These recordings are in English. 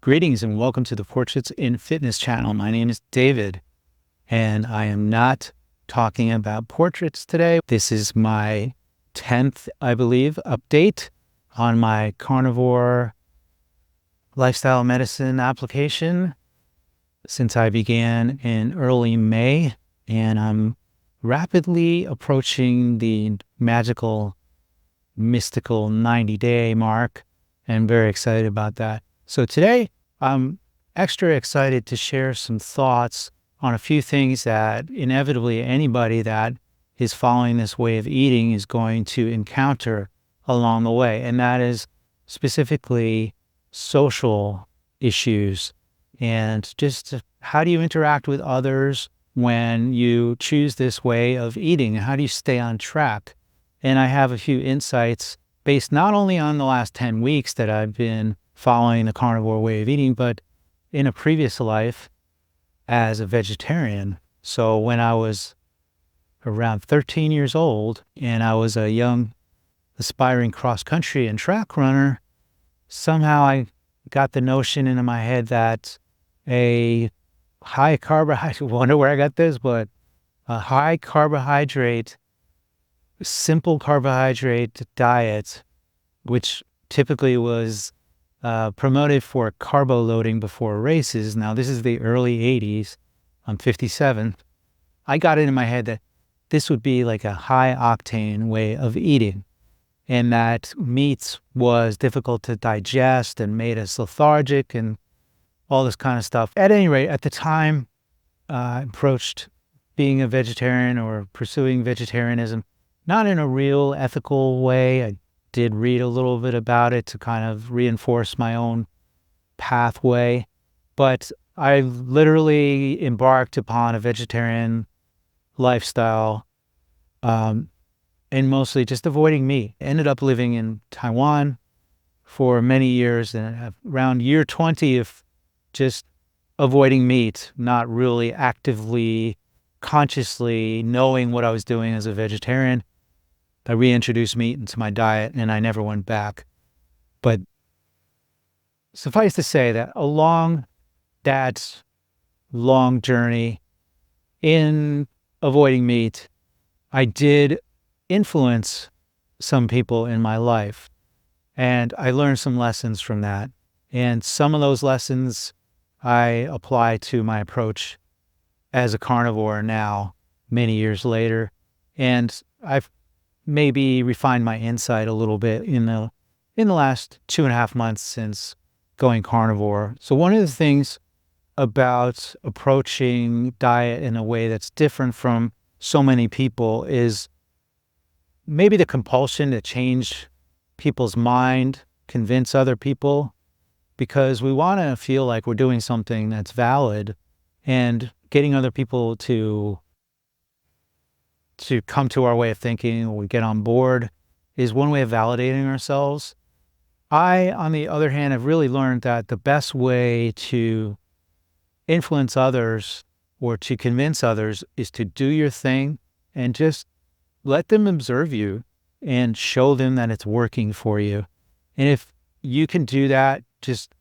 Greetings and welcome to the Portraits in Fitness channel. My name is David, and I am not talking about portraits today. This is my 10th, I believe, update on my Carnivore lifestyle medicine application since I began in early May, and I'm rapidly approaching the magical, mystical 90-day mark, and very excited about that. So today, I'm extra excited to share some thoughts on a few things that inevitably anybody that is following this way of eating is going to encounter along the way. And that is specifically social issues and just how do you interact with others when you choose this way of eating? How do you stay on track? And I have a few insights based not only on the last 10 weeks that I've been following the carnivore way of eating, but in a previous life as a vegetarian. So when I was around 13 years old and I was a young aspiring cross-country and track runner, somehow I got the notion into my head that a high carbohydrate, wonder where I got this, but a high carbohydrate, simple carbohydrate diet, which typically was promoted for carbo loading before races. Now, this is the early 80s. I'm 57. I got it in my head that this would be like a high octane way of eating, and that meat was difficult to digest and made us lethargic and all this kind of stuff. At any rate, at the time, I approached being a vegetarian or pursuing vegetarianism, not in a real ethical way. I did read a little bit about it to kind of reinforce my own pathway, but I literally embarked upon a vegetarian lifestyle, and mostly just avoiding meat. Ended up living in Taiwan for many years, and around year 20 of just avoiding meat, not really actively, consciously knowing what I was doing as a vegetarian, I reintroduced meat into my diet and I never went back. But suffice to say that along that long journey in avoiding meat, I did influence some people in my life, and I learned some lessons from that. And some of those lessons I apply to my approach as a carnivore now, many years later. And I've maybe refined my insight a little bit in the last 2.5 months since going carnivore. So one of the things about approaching diet in a way that's different from so many people is maybe the compulsion to change people's mind, convince other people, because we want to feel like we're doing something that's valid, and getting other people to come to our way of thinking, or we get on board, is one way of validating ourselves. I, on the other hand, have really learned that the best way to influence others or to convince others is to do your thing and just let them observe you and show them that it's working for you. And if you can do that, just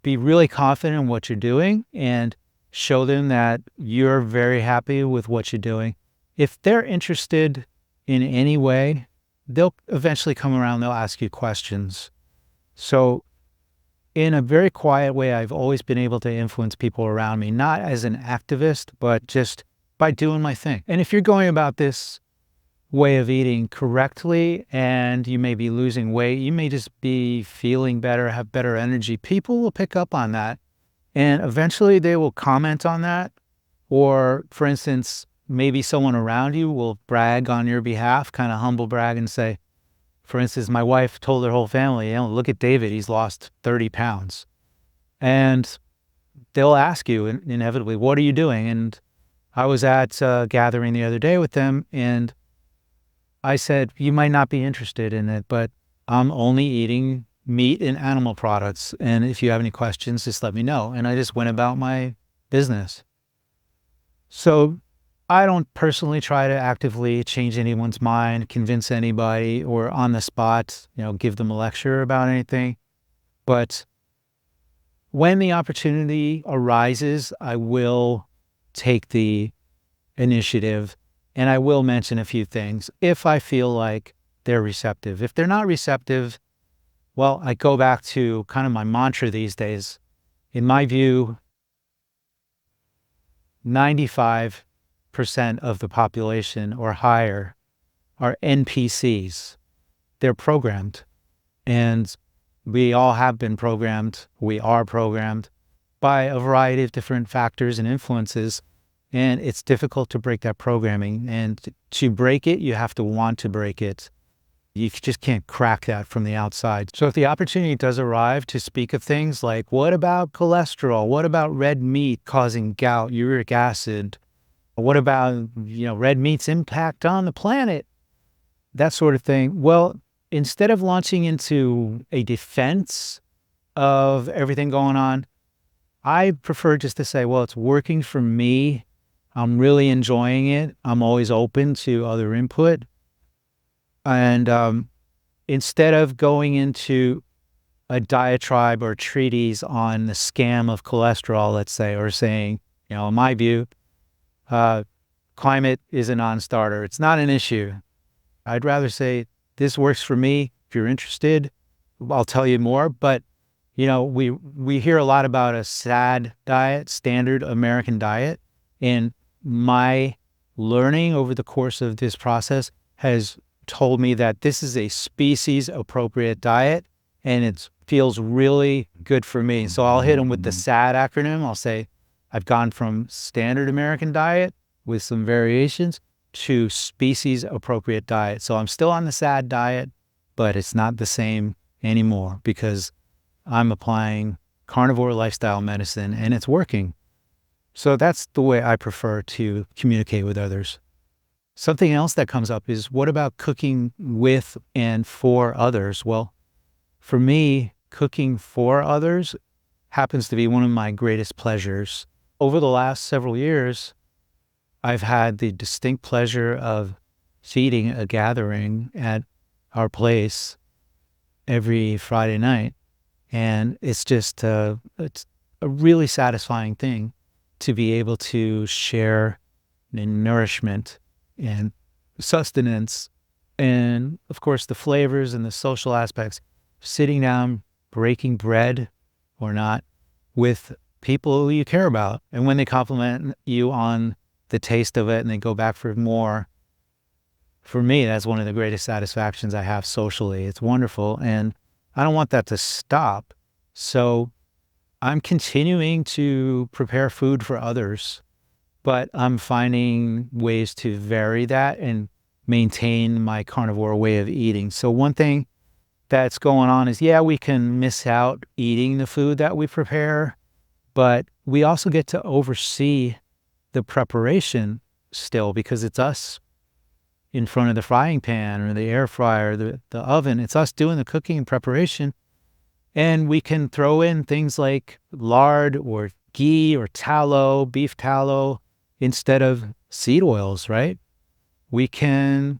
be really confident in what you're doing and show them that you're very happy with what you're doing. If they're interested in any way, they'll eventually come around, they'll ask you questions. So in a very quiet way, I've always been able to influence people around me, not as an activist, but just by doing my thing. And if you're going about this way of eating correctly and you may be losing weight, you may just be feeling better, have better energy, people will pick up on that. And eventually they will comment on that. Or, for instance, maybe someone around you will brag on your behalf, kind of humble brag and say, for instance, my wife told her whole family, look at David, he's lost 30 pounds. And they'll ask you inevitably, what are you doing? And I was at a gathering the other day with them, and I said, you might not be interested in it, but I'm only eating meat and animal products. And if you have any questions, just let me know. And I just went about my business. So I don't personally try to actively change anyone's mind, convince anybody, or on the spot, give them a lecture about anything. But when the opportunity arises, I will take the initiative and I will mention a few things if I feel like they're receptive. If they're not receptive, well, I go back to kind of my mantra these days. In my view, 95% of the population or higher are NPCs. They're programmed. And we all have been programmed. We are programmed by a variety of different factors and influences. And it's difficult to break that programming. And to break it, you have to want to break it. You just can't crack that from the outside. So if the opportunity does arrive to speak of things like, what about cholesterol? What about red meat causing gout, uric acid? What about, red meat's impact on the planet? That sort of thing. Well, instead of launching into a defense of everything going on, I prefer just to say, well, it's working for me. I'm really enjoying it. I'm always open to other input. And instead of going into a diatribe or treatise on the scam of cholesterol, let's say, or saying, in my view, climate is a non-starter. It's not an issue. I'd rather say, this works for me. If you're interested, I'll tell you more. But, we hear a lot about a SAD diet, standard American diet. And my learning over the course of this process has told me that this is a species appropriate diet and it feels really good for me. So I'll hit them with the SAD acronym. I'll say, I've gone from standard American diet with some variations to species appropriate diet. So I'm still on the SAD diet, but it's not the same anymore because I'm applying carnivore lifestyle medicine and it's working. So that's the way I prefer to communicate with others. Something else that comes up is, what about cooking with and for others? Well, for me, cooking for others happens to be one of my greatest pleasures. Over the last several years, I've had the distinct pleasure of feeding a gathering at our place every Friday night. And it's just it's a really satisfying thing to be able to share nourishment and sustenance and, of course, the flavors and the social aspects. Sitting down, breaking bread or not with people you care about. And when they compliment you on the taste of it and they go back for more, for me, that's one of the greatest satisfactions I have socially. It's wonderful. And I don't want that to stop. So I'm continuing to prepare food for others, but I'm finding ways to vary that and maintain my carnivore way of eating. So one thing that's going on is, we can miss out eating the food that we prepare, but we also get to oversee the preparation still because it's us in front of the frying pan or the air fryer, the oven. It's us doing the cooking and preparation. And we can throw in things like lard or ghee or tallow, beef tallow, instead of seed oils, right? We can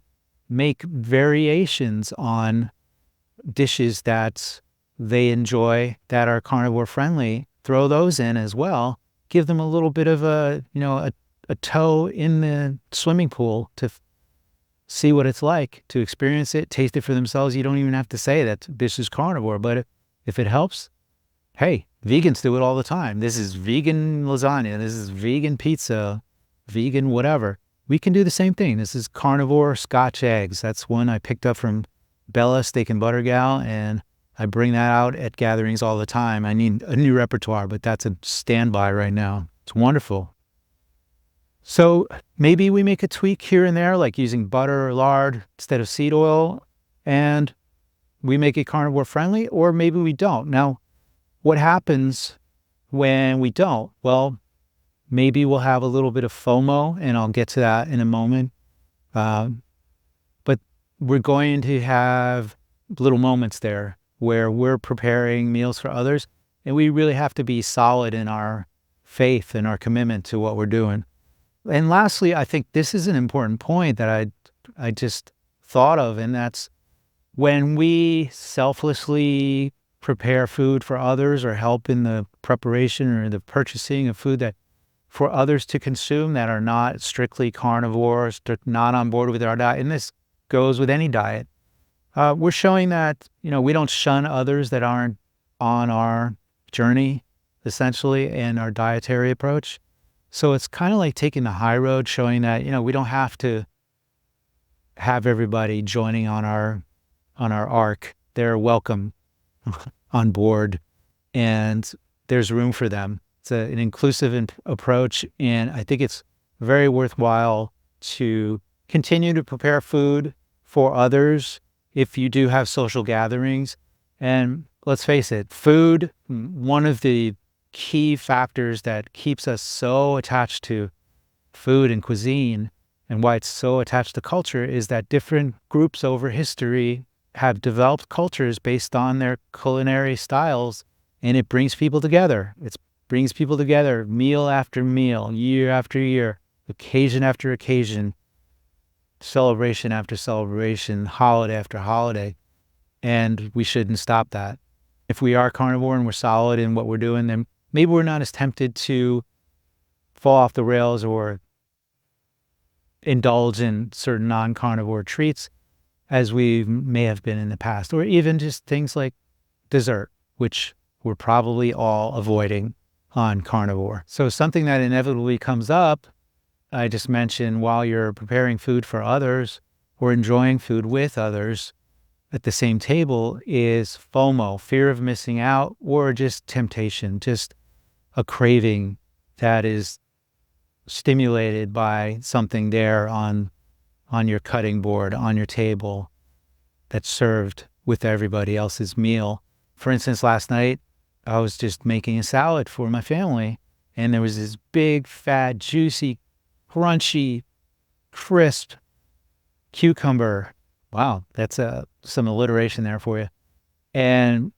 make variations on dishes that they enjoy that are carnivore friendly, throw those in as well, give them a little bit of a toe in the swimming pool to see what it's like, to experience it, taste it for themselves. You don't even have to say that this is carnivore, but if it helps, hey, vegans do it all the time. This is vegan lasagna. This is vegan pizza, vegan whatever. We can do the same thing. This is carnivore Scotch eggs. That's one I picked up from Bella Steak and Butter Gal, and I bring that out at gatherings all the time. I need a new repertoire, but that's a standby right now. It's wonderful. So maybe we make a tweak here and there, like using butter or lard instead of seed oil, and we make it carnivore friendly, or maybe we don't. Now, what happens when we don't? Well, maybe we'll have a little bit of FOMO, and I'll get to that in a moment. But we're going to have little moments there where we're preparing meals for others, and we really have to be solid in our faith and our commitment to what we're doing. And lastly, I think this is an important point that I just thought of, and that's when we selflessly prepare food for others or help in the preparation or the purchasing of food that for others to consume that are not strictly carnivores, not on board with our diet. And this goes with any diet. We're showing that, we don't shun others that aren't on our journey, essentially, and our dietary approach. So it's kind of like taking the high road, showing that, we don't have to have everybody joining on our arc. They're welcome on board, and there's room for them. It's an inclusive approach, and I think it's very worthwhile to continue to prepare food for others if you do have social gatherings. And let's face it, food, one of the key factors that keeps us so attached to food and cuisine, and why it's so attached to culture, is that different groups over history have developed cultures based on their culinary styles, and it brings people together. It brings people together meal after meal, year after year, occasion after occasion, celebration after celebration, holiday after holiday, and we shouldn't stop that. If we are carnivore and we're solid in what we're doing, then maybe we're not as tempted to fall off the rails or indulge in certain non-carnivore treats as we may have been in the past, or even just things like dessert, which we're probably all avoiding on carnivore. So something that inevitably comes up, I just mentioned, while you're preparing food for others or enjoying food with others at the same table, is FOMO, fear of missing out, or just temptation, just a craving that is stimulated by something there on your cutting board, on your table, that's served with everybody else's meal. For instance, last night, I was just making a salad for my family, and there was this big, fat, juicy, crunchy, crisp cucumber. Wow, that's some alliteration there for you. And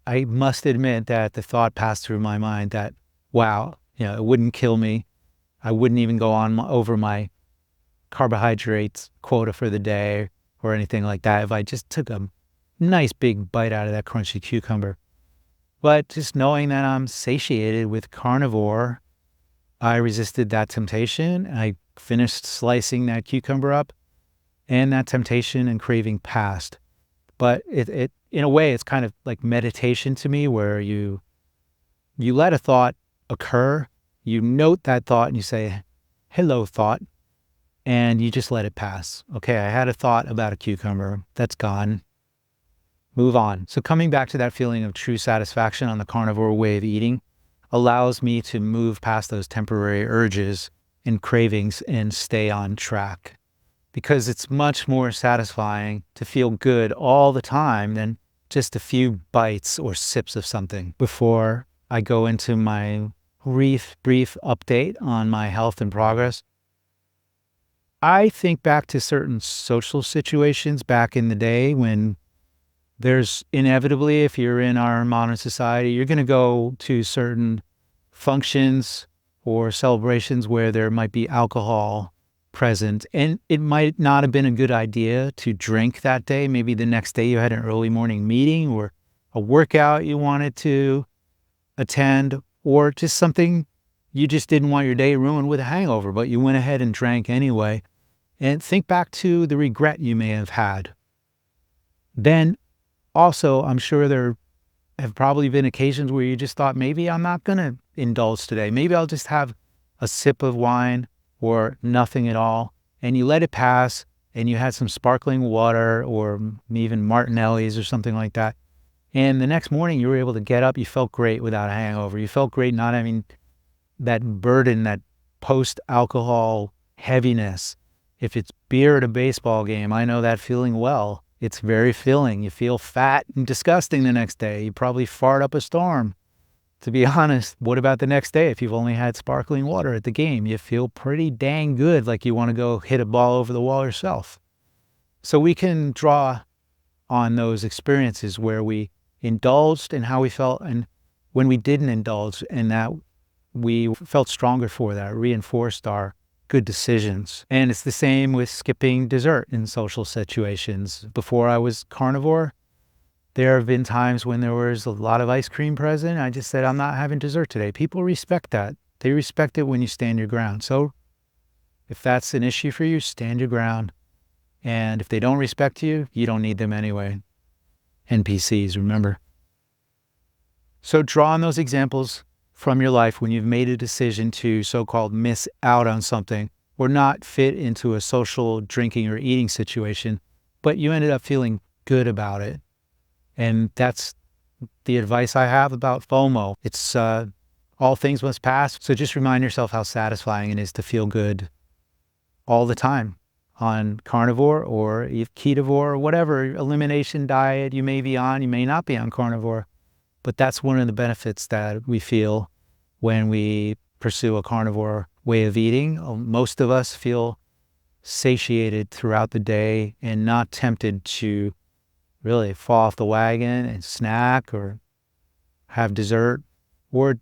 I must admit that the thought passed through my mind that, wow, it wouldn't kill me. I wouldn't even go on over my carbohydrates quota for the day or anything like that if I just took a nice big bite out of that crunchy cucumber. But just knowing that I'm satiated with carnivore, I resisted that temptation. I finished slicing that cucumber up, and that temptation and craving passed. But it in a way, it's kind of like meditation to me, where you let a thought occur, you note that thought, and you say, hello, thought, and you just let it pass. Okay, I had a thought about a cucumber. That's gone. Move on. So coming back to that feeling of true satisfaction on the carnivore way of eating allows me to move past those temporary urges and cravings and stay on track, because it's much more satisfying to feel good all the time than just a few bites or sips of something. Before I go into my brief update on my health and progress, I think back to certain social situations back in the day when there's inevitably, if you're in our modern society, you're going to go to certain functions or celebrations where there might be alcohol present. And it might not have been a good idea to drink that day. Maybe the next day you had an early morning meeting or a workout you wanted to attend, or just something you just didn't want your day ruined with a hangover, but you went ahead and drank anyway. And think back to the regret you may have had. Then also, I'm sure there have probably been occasions where you just thought, maybe I'm not going to indulge today. Maybe I'll just have a sip of wine or nothing at all. And you let it pass, and you had some sparkling water or even Martinelli's or something like that. And the next morning you were able to get up. You felt great without a hangover. You felt great not having that burden, that post-alcohol heaviness. If it's beer at a baseball game, I know that feeling well. It's very filling. You feel fat and disgusting the next day. You probably fart up a storm. To be honest, what about the next day if you've only had sparkling water at the game? You feel pretty dang good, like you want to go hit a ball over the wall yourself. So we can draw on those experiences where we indulged in how we felt, and when we didn't indulge, and that we felt stronger for that, reinforced our good decisions. And it's the same with skipping dessert in social situations. Before I was carnivore, There have been times when there was a lot of ice cream present. I just said, I'm not having dessert today. People respect that. They respect it when you stand your ground. So if that's an issue for you, stand your ground. And if they don't respect you, you don't need them anyway. NPCs, remember. So draw on those examples from your life when you've made a decision to so-called miss out on something or not fit into a social drinking or eating situation, but you ended up feeling good about it. And that's the advice I have about FOMO. It's all things must pass. So just remind yourself how satisfying it is to feel good all the time on carnivore or ketovore or whatever elimination diet you may be on. You may not be on carnivore, but that's one of the benefits that we feel when we pursue a carnivore way of eating. Most of us feel satiated throughout the day and not tempted to really fall off the wagon and snack or have dessert or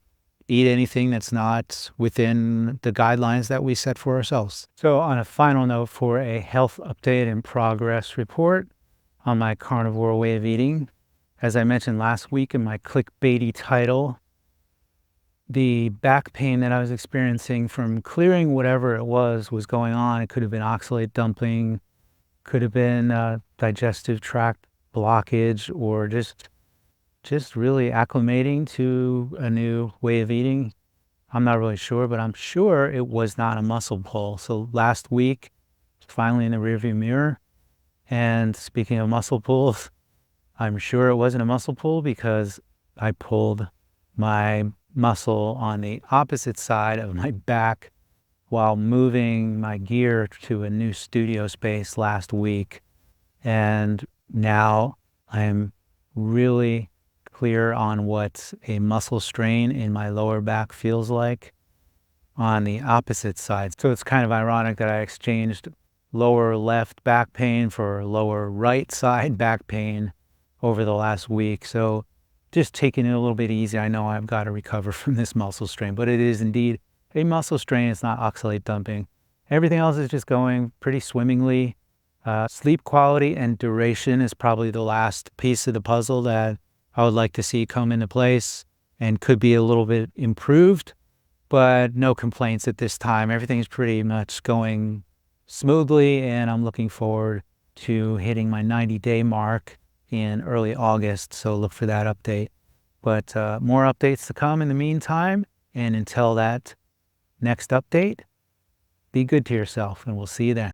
eat anything that's not within the guidelines that we set for ourselves. So on a final note, for a health update and progress report on my carnivore way of eating, as I mentioned last week in my clickbaity title, the back pain that I was experiencing from clearing whatever it was going on. It could have been oxalate dumping, could have been digestive tract blockage, or just really acclimating to a new way of eating. I'm not really sure, but I'm sure it was not a muscle pull. So last week, finally in the rearview mirror. And speaking of muscle pulls, I'm sure it wasn't a muscle pull because I pulled my muscle on the opposite side of my back while moving my gear to a new studio space last week. And now I'm really clear on what a muscle strain in my lower back feels like on the opposite side. So it's kind of ironic that I exchanged lower left back pain for lower right side back pain over the last week. So just taking it a little bit easy. I know I've got to recover from this muscle strain, but it is indeed a muscle strain. It's not oxalate dumping. Everything else is just going pretty swimmingly. Sleep quality and duration is probably the last piece of the puzzle that I would like to see come into place and could be a little bit improved, but no complaints at this time. Everything's pretty much going smoothly, and I'm looking forward to hitting my 90-day mark in early August, so look for that update. But more updates to come in the meantime, and until that next update, be good to yourself, and we'll see you then.